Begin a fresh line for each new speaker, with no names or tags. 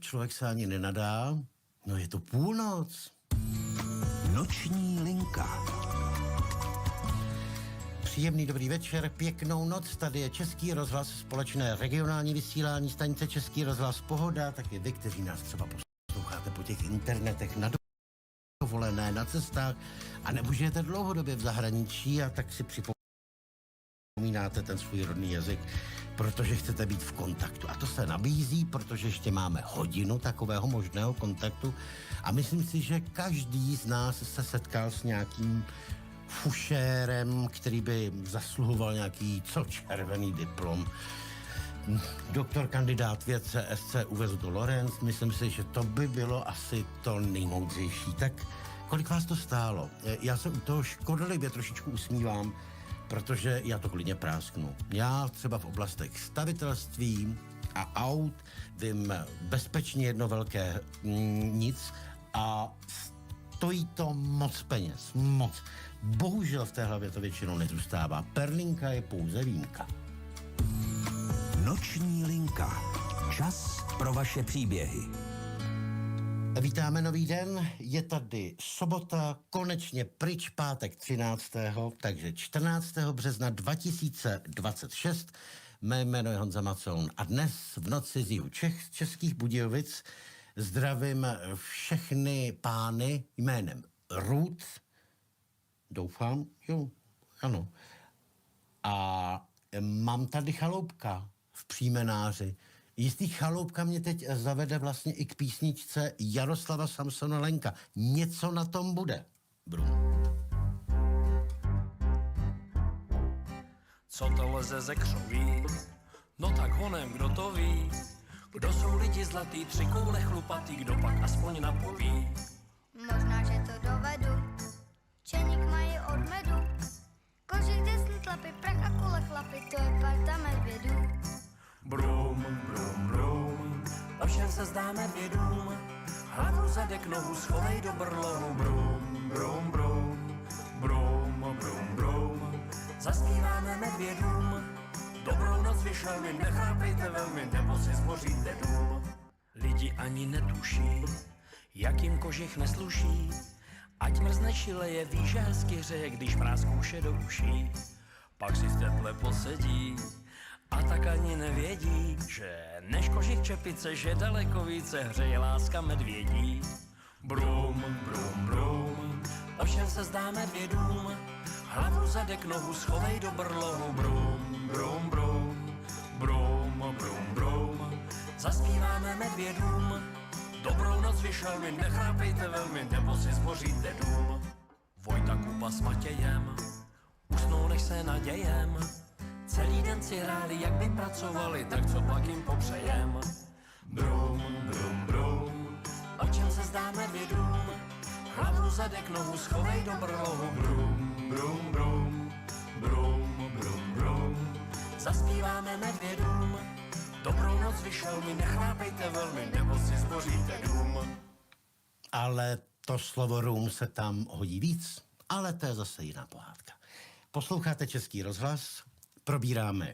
člověk se ani nenadá. No je to půlnoc.
Noční linka.
Příjemný dobrý večer, pěknou noc, tady je Český rozhlas, společné regionální vysílání stanice Český rozhlas Pohoda, taky vy, kteří nás třeba posloucháte po těch internetech na dovolené, na cestách a nebo žijete dlouhodobě v zahraničí a tak si připomínáte ten svůj rodný jazyk, protože chcete být v kontaktu. A to se nabízí, protože ještě máme hodinu takového možného kontaktu a myslím si, že každý z nás se setkal s nějakým fušérem, který by zasluhoval nějaký červený diplom. Doktor kandidát věd CSC uvezl Lorenz, myslím si, že to by bylo asi to nejmoudřejší. Tak kolik vás to stálo? Já se u toho škodlivě trošičku usmívám, protože já to klidně prásknu. Já třeba v oblastech stavitelství a aut vím bezpečně jedno velké nic a stojí to moc peněz, moc. Bohužel v té hlavě to většinou nezůstává. Perlinka je pouze výjimka.
Noční linka. Čas pro vaše příběhy.
Vítáme nový den, je tady sobota, konečně pryč pátek 13. takže 14. března 2026. Mé jméno je Honza Macoun a dnes v noci z jihu Čech, z Českých Budějovic, zdravím všechny pány jménem Ruth, doufám, jo, ano. A mám tady chaloupka v Příjmenáři. Jistý chaloupka mě teď zavede vlastně i k písničce Jaroslava Samsona Lenka. Něco na tom bude. Brum.
Co to leze ze křoví? No tak honem, kdo to ví? Kdo jsou lidi zlatý, 3 koule chlupatý, kdo pak aspoň napoví?
Možná, že to dovedu, čeník mají od medu, kožich desný tlapy, prach a kule chlapy, to je parta medvědů.
Brum, brum, brum, o všem se zdáme vědům, hlavu, zadek, nohu, schovej do brlohu. Brum, brum, brum, brum, brum, brum, zaspíváme medvědům, dobrou noc vyšel mi, nechápejte velmi, nebo si zboříte dům. Lidi ani netuší, jak jim kožich nesluší, ať mrzne šileje, ví, že hezky hřeje, když mráz kouše do uší. Pak si v teple posedí a tak ani nevědí, že než kožich čepice, že daleko více hřeje láska medvědí. Brum, brum, brum, o všem se zdá medvědům, hlavu, zadek, nohu, schovej do brlohu. Brum, brum, brum, brum, brum, brum, zaspíváme medvědům, dobrou noc vyšel mi, nechápejte velmi, nebo si zboříte dům. Vojta Kupa s Matějem usnou, než se nadějem, celý den si hráli, jak by pracovali, tak co pak jim popřejem. Brum, brum, brum, o čem se zdá medvědům, hlavu, zadek, nohu, schovej do brlohu. Brum, brum, brum, brum, brum, brum, zaspíváme medvědům, dobrou noc vyšel mi, nechrápejte velmi, nebo si zboříte dům.
Ale to slovo room se tam hodí víc, ale to je zase jiná pohádka. Posloucháte Český rozhlas, probíráme